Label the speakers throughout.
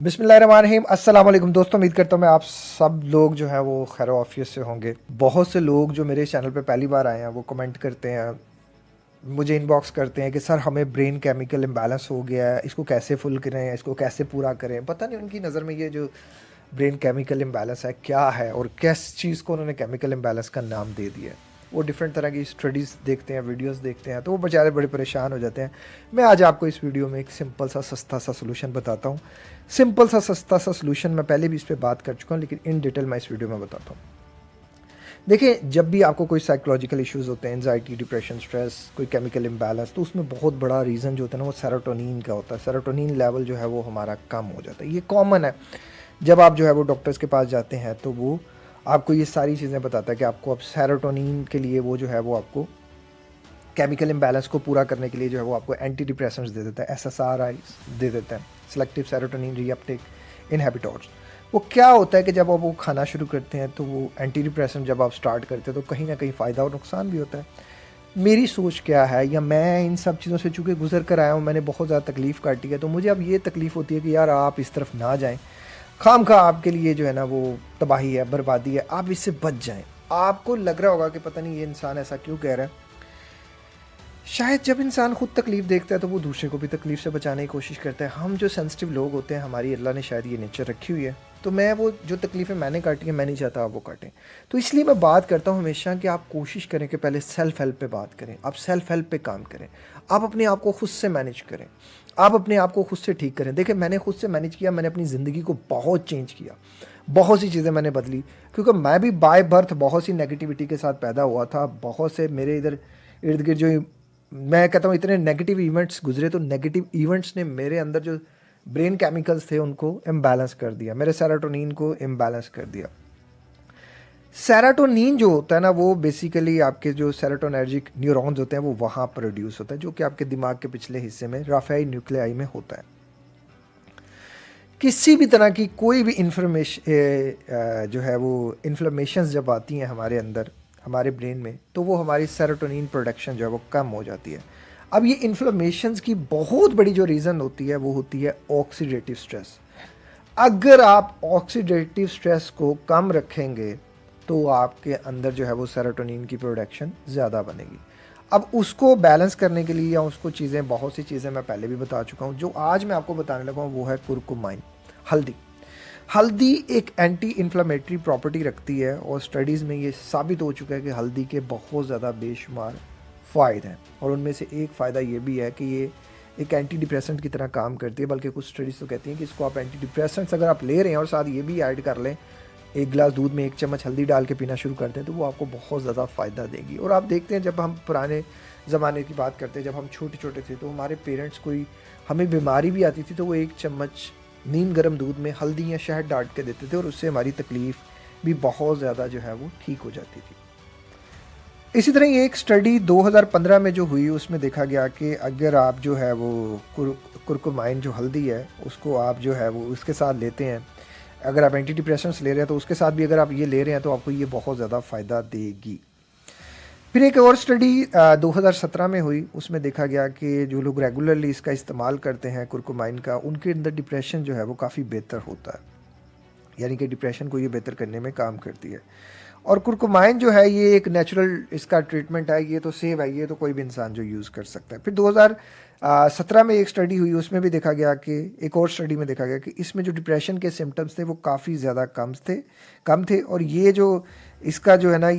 Speaker 1: बिस्मिल्लाहिर्रहमानिर्रहीम अस्सलाम वालेकुम दोस्तों, उम्मीद करता हूँ मैं आप सब लोग जो हैं वो खैर ऑफिस से होंगे। बहुत से लोग जो मेरे चैनल पे पहली बार आए हैं वो कमेंट करते हैं, मुझे इनबॉक्स करते हैं कि सर हमें ब्रेन केमिकल इम्बैलेंस हो गया है, इसको कैसे फुल करें, इसको कैसे पूरा करें। पता नहीं उनकी नज़र में ये जो ब्रेन केमिकल इम्बैलेंस है क्या है और किस चीज़ को उन्होंने केमिकल इम्बैलेंस का नाम दे दिया है। वो डिफरेंट तरह की स्टडीज़ देखते हैं, वीडियोस देखते हैं, तो वो बेचारे बड़े परेशान हो जाते हैं। मैं आज आपको इस वीडियो में एक सिंपल सा सस्ता सा सोल्यूशन बताता हूँ। सिंपल सा सस्ता सा सोल्यूशन, मैं पहले भी इस पर बात कर चुका हूँ लेकिन इन डिटेल मैं इस वीडियो में बताता हूँ। देखिए, जब भी आपको कोई साइकोलॉजिकल इश्यूज़ होते हैं, एंजाइटी, डिप्रेशन, स्ट्रेस, कोई केमिकल इम्बैलेंस, तो उसमें बहुत बड़ा रीज़न जो होता है ना वो सेरोटोनिन का होता है। सेरोटोनिन लेवल जो है वो हमारा कम हो जाता है। ये कॉमन है। जब आप जो है वो डॉक्टर्स के पास जाते हैं तो वो आपको ये सारी चीज़ें बताता है कि आपको अब सेरोटोनिन के लिए वो जो है वो आपको केमिकल इम्बैलेंस को पूरा करने के लिए जो है वो आपको एंटी डिप्रेसेंट्स दे देता है, एसएसआरआई दे देता है, सेलेक्टिव सेरोटोनिन रीअपटेक इनहिबिटर्स। वो क्या होता है कि जब आप वो खाना शुरू करते हैं तो वो एंटी डिप्रेसेंट जब आप स्टार्ट करते हैं तो कहीं ना कहीं फ़ायदा और नुकसान भी होता है। मेरी सोच क्या है, या मैं इन सब चीज़ों से चूँकि गुजर कर आया हूँ, मैंने बहुत ज़्यादा तकलीफ़ काटी है, तो मुझे अब ये तकलीफ़ होती है कि यार आप इस तरफ ना जाएं। खामखा आपके लिए जो है ना वो तबाही है, बर्बादी है, आप इससे बच जाएं। आपको लग रहा होगा कि पता नहीं ये इंसान ऐसा क्यों कह रहा है। शायद जब इंसान खुद तकलीफ़ देखता है तो वो दूसरे को भी तकलीफ़ से बचाने की कोशिश करता है। हम जो सेंसिटिव लोग होते हैं, हमारी अल्लाह ने शायद ये नेचर रखी हुई है, तो मैं वो जो तकलीफ़ें मैंने काटी हैं, मैं नहीं चाहता आप वो काटें। तो इसलिए मैं बात करता हूँ हमेशा कि आप कोशिश करें कि पहले सेल्फ़ हेल्प पे बात करें, आप सेल्फ़ हेल्प पे काम करें, आप अपने आप को खुद से मैनेज करें, आप अपने आप को खुद से ठीक करें। देखिए, मैंने खुद से मैनेज किया, मैंने अपनी ज़िंदगी को बहुत चेंज किया, बहुत सी चीज़ें मैंने बदली, क्योंकि मैं भी बाय बर्थ बहुत सी नेगेटिविटी के साथ पैदा हुआ था। बहुत से मेरे इधर इर्द गिर्द जो मैं कहता हूँ इतने नेगेटिव इवेंट्स गुजरे, तो नेगेटिव इवेंट्स ने मेरे अंदर जो ब्रेन केमिकल्स थे उनको इम्बैलेंस कर दिया, मेरे सेरोटोनिन को इम्बैलेंस कर दिया। सेरोटोनिन जो होता है ना वो बेसिकली आपके जो सेरोटोनर्जिक न्यूरॉन्स होते हैं वो वहाँ प्रोड्यूस होता है, जो कि आपके दिमाग के पिछले हिस्से में राफेई न्यूक्लियाई में होता है। किसी भी तरह की कोई भी इंफॉर्मेशन जो है वो इन्फ्लेमेशन जब आती हैं हमारे अंदर, हमारे ब्रेन में, तो वो हमारी सेरोटोनिन प्रोडक्शन जो है वो कम हो जाती है। अब ये इन्फ्लेमेशंस की बहुत बड़ी जो रीज़न होती है वो होती है ऑक्सीडेटिव स्ट्रेस। अगर आप ऑक्सीडेटिव स्ट्रेस को कम रखेंगे तो आपके अंदर जो है वो सेरोटोनिन की प्रोडक्शन ज़्यादा बनेगी। अब उसको बैलेंस करने के लिए या उसको चीज़ें, बहुत सी चीज़ें मैं पहले भी बता चुका हूँ, जो आज मैं आपको बताने लगा हूँ वो है कुरकुमाइन, हल्दी। हल्दी एक एंटी इन्फ्लामेटरी प्रॉपर्टी रखती है और स्टडीज़ में ये साबित हो चुका है कि हल्दी के बहुत ज़्यादा बेशुमार फ़ायदे हैं, और उनमें से एक फ़ायदा ये भी है कि ये एक एंटी डिप्रेसेंट की तरह काम करती है। बल्कि कुछ स्टडीज़ तो कहती हैं कि इसको आप एंटी डिप्रेसेंट्स अगर आप ले रहे हैं और साथ ये भी ऐड कर लें, एक गिलास दूध में 1 चम्मच हल्दी डाल के पीना शुरू कर दें, तो वो आपको बहुत ज़्यादा फ़ायदा देगी। और आप देखते हैं, जब हम पुराने ज़माने की बात करते हैं, जब हम छोटे छोटे थे, तो हमारे पेरेंट्स कोई हमें बीमारी भी आती थी तो वो 1 चम्मच नीम गर्म दूध में हल्दी या शहद डाल के देते थे, और उससे हमारी तकलीफ़ भी बहुत ज़्यादा जो है वो ठीक हो जाती थी। इसी तरह ये एक स्टडी 2015 में जो हुई, उसमें देखा गया कि अगर आप जो है वो कुरकुमाइन जो हल्दी है उसको आप जो है वो उसके साथ लेते हैं, अगर आप एंटी डिप्रेशंस ले रहे हैं तो उसके साथ भी अगर आप ये ले रहे हैं तो आपको ये बहुत ज़्यादा फ़ायदा देगी। फिर एक और स्टडी 2017 में हुई, उसमें देखा गया कि जो लोग रेगुलरली इसका इस्तेमाल करते हैं कुरकुमाइन का, उनके अंदर डिप्रेशन जो है वो काफ़ी बेहतर होता है, यानी कि डिप्रेशन को ये बेहतर करने में काम करती है। और कुरकुमाइन जो है ये एक नेचुरल इसका ट्रीटमेंट है, ये तो सेव है, ये तो कोई भी इंसान जो यूज़ कर सकता है। फिर 2017 में एक स्टडी हुई, उसमें भी देखा गया कि एक और स्टडी में देखा गया कि इसमें जो डिप्रेशन के सिम्टम्स थे वो काफ़ी ज़्यादा कम थे। और ये जो इसका जो है ना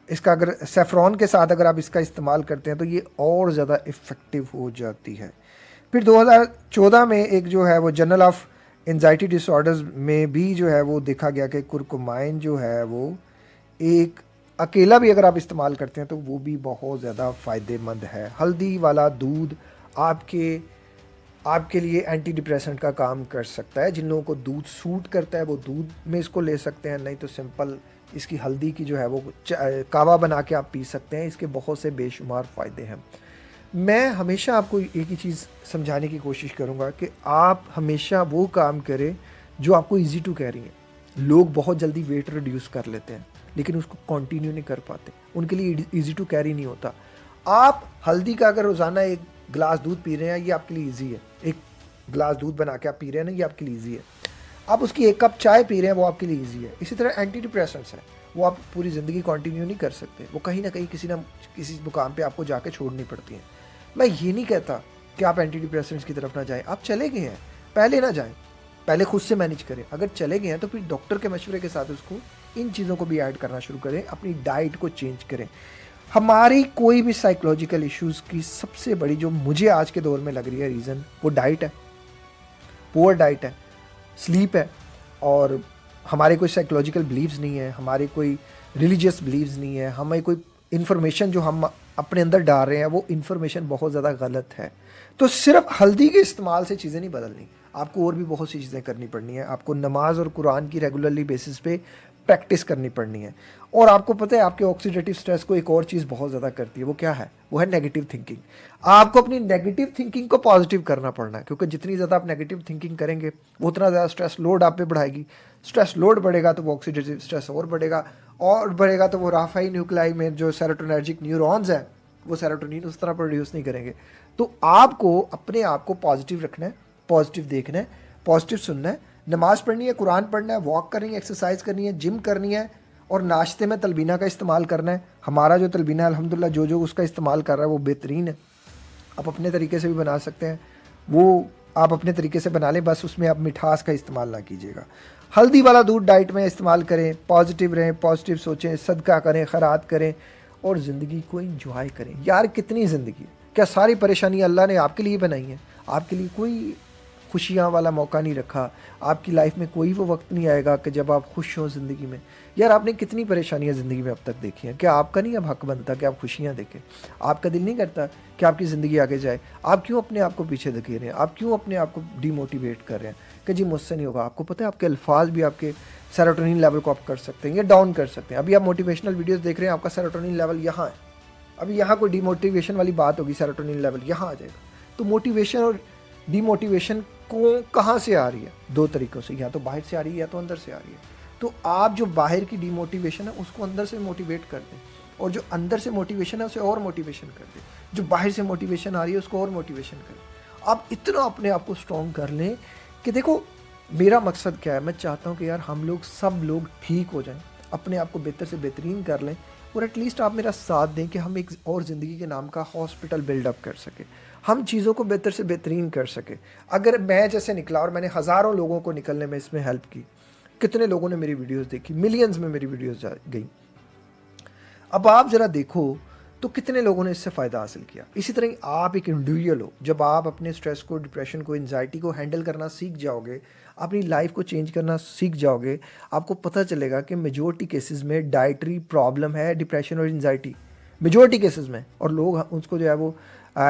Speaker 1: इसका अगर सेफ्रॉन के साथ अगर आप इसका इस्तेमाल करते हैं तो ये और ज़्यादा इफ़ेक्टिव हो जाती है। फिर 2014 में एक जो है वो जर्नल ऑफ एंजाइटी डिसऑर्डर्स में भी जो है वो देखा गया कि कुरकुमाइन जो है वो एक अकेला भी अगर आप इस्तेमाल करते हैं तो वो भी बहुत ज़्यादा फ़ायदेमंद है। हल्दी वाला दूध आपके आपके लिए एंटी डिप्रेसेंट का काम कर सकता है। जिन लोगों को दूध सूट करता है वो दूध में इसको ले सकते हैं, नहीं तो सिंपल इसकी हल्दी की जो है वो कावा बना के आप पी सकते हैं। इसके बहुत से बेशुमार फ़ायदे हैं। मैं हमेशा आपको एक ही चीज़ समझाने की कोशिश करूँगा कि आप हमेशा वो काम करें जो आपको ईज़ी टू कैरी है। लोग बहुत जल्दी वेट रिड्यूस कर लेते हैं लेकिन उसको कंटिन्यू नहीं कर पाते, उनके लिए ईज़ी टू कैरी नहीं होता। आप हल्दी का अगर रोज़ाना 1 गिलास दूध पी रहे हैं, ये आपके लिए ईजी है। एक गिलास दूध बना के आप पी रहे हैं ना, ये आपके लिए ईजी है। आप उसकी 1 कप चाय पी रहे हैं, वो आपके लिए ईजी है। इसी तरह एंटी डिप्रेसेंट्स हैं, वो आप पूरी ज़िंदगी कंटिन्यू नहीं कर सकते, वो कहीं ना कहीं किसी मुकाम पे आपको जाके छोड़नी पड़ती है। मैं ये नहीं कहता कि आप एंटी डिप्रेसेंट्स की तरफ ना जाएं, आप चले गए हैं, पहले ना जाएं, पहले खुद से मैनेज करें। अगर चले गए हैं तो फिर डॉक्टर के मशवरे के साथ उसको इन चीज़ों को भी ऐड करना शुरू करें, अपनी डाइट को चेंज करें। हमारी कोई भी साइकोलॉजिकल इश्यूज़ की सबसे बड़ी जो मुझे आज के दौर में लग रही है रीज़न, वो डाइट है, पुअर डाइट है, स्लीप है, और हमारे कोई साइकोलॉजिकल बिलीव्स नहीं है, हमारे कोई रिलीजियस बिलीव्स नहीं है, हमें कोई इन्फॉर्मेशन जो हम अपने अंदर डाल रहे हैं वो इन्फॉर्मेशन बहुत ज़्यादा गलत है। तो सिर्फ हल्दी के इस्तेमाल से चीज़ें नहीं बदलनी, आपको और भी बहुत सी चीज़ें करनी पड़नी है। आपको नमाज और कुरान की रेगुलरली बेसिस पे प्रैक्टिस करनी पड़नी है। और आपको पता है आपके ऑक्सीडेटिव स्ट्रेस को एक और चीज़ बहुत ज़्यादा करती है, वो क्या है? वो है नेगेटिव थिंकिंग। आपको अपनी नेगेटिव थिंकिंग को पॉजिटिव करना पड़ना है, क्योंकि जितनी ज़्यादा आप नेगेटिव थिंकिंग करेंगे वो उतना ज़्यादा स्ट्रेस लोड आप पे बढ़ाएगी। स्ट्रेस लोड बढ़ेगा तो वो ऑक्सीडेटिव स्ट्रेस और बढ़ेगा तो वो राफाई न्यूक्लाई में जो सेरोटोनर्जिक न्यूरॉन्स हैं वो सेरोटोनिन उस तरह प्रोड्यूस नहीं करेंगे। तो आपको अपने आप को पॉजिटिव रखना है, पॉजिटिव देखना है, पॉजिटिव सुनना है, नमाज़ पढ़नी है, कुरान पढ़ना है, वॉक करनी है, एक्सरसाइज करनी है, जिम करनी है, और नाश्ते में तलबीना का इस्तेमाल करना है। हमारा जो तलबीना है अल्हम्दुलिल्लाह जो उसका इस्तेमाल कर रहा है वो बेहतरीन है। आप अपने तरीके से भी बना सकते हैं, वो आप अपने तरीके से बना लें, बस उसमें आप मिठास का इस्तेमाल ना कीजिएगा। हल्दी वाला दूध डाइट में इस्तेमाल करें, पॉजिटिव रहें, पॉजिटिव सोचें, सदका करें, खैरात करें और ज़िंदगी को इंजॉय करें। यार कितनी ज़िंदगी है, क्या सारी परेशानी अल्लाह ने आपके लिए बनाई है? आपके लिए कोई खुशियाँ वाला मौका नहीं रखा। आपकी लाइफ में कोई वो वक्त नहीं आएगा कि जब आप खुश हों ज़िंदगी में। यार आपने कितनी परेशानियाँ ज़िंदगी में अब तक देखी हैं, क्या आपका नहीं अब हक बनता कि आप खुशियाँ देखें? आपका दिल नहीं करता कि आपकी ज़िंदगी आगे जाए? आप क्यों अपने आप को पीछे धकेल रहे हैं? आप क्यों अपने आप को डीमोटिवेट कर रहे हैं कि जी मुझसे नहीं होगा? आपको पता है आपके अल्फाज भी आपके सेरोटोनिन लेवल को अप कर सकते हैं या डाउन कर सकते हैं। अभी आप मोटिवेशनल वीडियोज़ देख रहे हैं, आपका सेरोटोनिन लेवल यहाँ है, अभी यहाँ कोई डीमोटिवेशन वाली बात होगी, सेरोटोनिन लेवल यहाँ आ जाएगा। तो मोटिवेशन और डीमोटिवेशन को कहाँ से आ रही है? 2 तरीक़ों से, या तो बाहर से आ रही है या तो अंदर से आ रही है। तो आप जो बाहर की डीमोटिवेशन है उसको अंदर से मोटिवेट कर दें, और जो अंदर से मोटिवेशन है उसे और मोटिवेशन कर दें। जो बाहर से मोटिवेशन आ रही है उसको और मोटिवेशन करें। आप इतना अपने आप को स्ट्रॉन्ग कर लें कि देखो मेरा मकसद क्या है, मैं चाहता हूँ कि यार हम लोग सब लोग ठीक हो जाएं, अपने आप को बेहतर से बेहतरीन कर लें, और एटलीस्ट आप मेरा साथ दें कि हम एक और ज़िंदगी के नाम का हॉस्पिटल बिल्डअप कर सकें, हम चीज़ों को बेहतर से बेहतरीन कर सकें। अगर मैं जैसे निकला और मैंने हज़ारों लोगों को निकलने में इसमें हेल्प की, कितने लोगों ने मेरी वीडियोस देखी, मिलियंस में मेरी वीडियोस गई। अब आप ज़रा देखो तो कितने लोगों ने इससे फ़ायदा हासिल किया। इसी तरह आप एक इंडिविजुअल हो, जब आप अपने स्ट्रेस को, डिप्रेशन को, एंजाइटी को हैंडल करना सीख जाओगे, अपनी लाइफ को चेंज करना सीख जाओगे, आपको पता चलेगा कि मेजॉरिटी केसेस में डाइटरी प्रॉब्लम है, डिप्रेशन और एंजाइटी मेजॉरिटी केसेस में। और लोग उसको जो है वो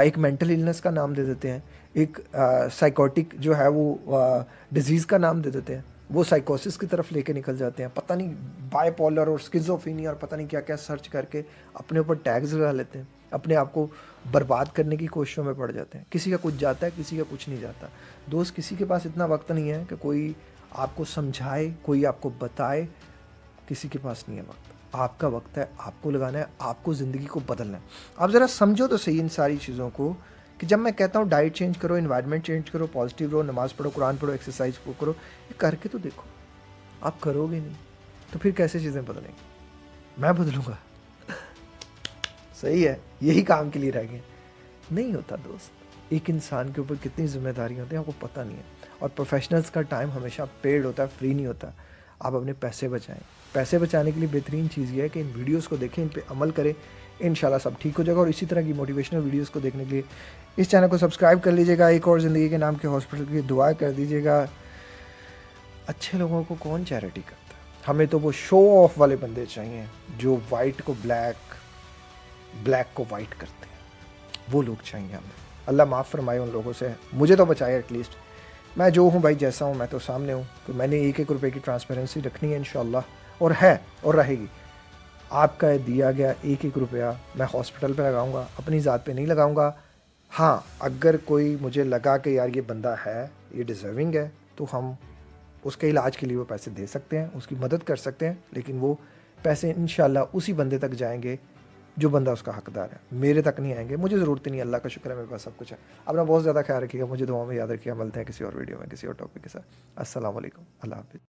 Speaker 1: एक मेंटल इलनेस का नाम दे देते हैं, एक साइकोटिक जो है वो डिजीज़ का नाम दे देते हैं, वो साइकोसिस की तरफ लेके निकल जाते हैं, पता नहीं बाइपोलर और स्किज़ोफ्रेनिया और पता नहीं क्या क्या सर्च करके अपने ऊपर टैग्स लगा लेते हैं, अपने आप को बर्बाद करने की कोशिशों में पड़ जाते हैं। किसी का कुछ जाता है, किसी का कुछ नहीं जाता। दोस्त, किसी के पास इतना वक्त नहीं है कि कोई आपको समझाए, कोई आपको बताए, किसी के पास नहीं है वक्त। आपका वक्त है, आपको लगाना है, आपको ज़िंदगी को बदलना है। आप ज़रा समझो तो सही इन सारी चीज़ों को कि जब मैं कहता हूँ डाइट चेंज करो, एनवायरनमेंट चेंज करो, पॉजिटिव रहो, नमाज़ पढ़ो, कुरान पढ़ो, एक्सरसाइज करो, ये करके तो देखो। आप करोगे नहीं तो फिर कैसे चीज़ें बदलेंगी? मैं बदलूँगा सही है, यही काम के लिए रह गए। नहीं होता दोस्त, एक इंसान के ऊपर कितनी जिम्मेदारियाँ होती हैं आपको पता नहीं है। और प्रोफेशनल्स का टाइम हमेशा पेड होता है, फ्री नहीं होता। आप अपने पैसे बचाएं। पैसे बचाने के लिए बेहतरीन चीज़ ये है कि इन वीडियोस को देखें, इन पे अमल करें, इंशाल्लाह सब ठीक हो जाएगा। और इसी तरह की मोटिवेशनल वीडियोस को देखने के लिए इस चैनल को सब्सक्राइब कर लीजिएगा। एक और ज़िंदगी के नाम के हॉस्पिटल की दुआ कर दीजिएगा। अच्छे लोगों को कौन चैरिटी करता है? हमें तो वो शो ऑफ वाले बंदे चाहिए जो वाइट को ब्लैक, ब्लैक को वाइट करते हैं, वो लोग चाहिए हमें। अल्लाह माफ़ फरमाए उन लोगों से, मुझे तो बचाए एटलीस्ट। मैं जो हूँ भाई, जैसा हूँ मैं तो सामने हूँ, तो मैंने 1-1 रुपये की ट्रांसपेरेंसी रखनी है इंशाल्लाह, और है और रहेगी। आपका दिया गया 1-1 रुपया मैं हॉस्पिटल पे लगाऊंगा, अपनी ज़ात पे नहीं लगाऊंगा। हाँ, अगर कोई मुझे लगा कि यार ये बंदा है, ये डिज़र्विंग है, तो हम उसके इलाज के लिए वो पैसे दे सकते हैं, उसकी मदद कर सकते हैं, लेकिन वो पैसे इंशाल्लाह उसी बंदे तक जाएंगे जो बंदा उसका हकदार है। मेरे तक नहीं आएंगे, मुझे ज़रूरत ही नहीं, अल्लाह का शुक्र है मेरे पास सब कुछ है। अपना बहुत ज़्यादा ख्याल रखिएगा, मुझे दुआ में याद रखिएगा। मिलते हैं किसी और वीडियो में किसी और टॉपिक के साथ। अस्सलाम वालेकुम, अल्लाह हाफ़िज़।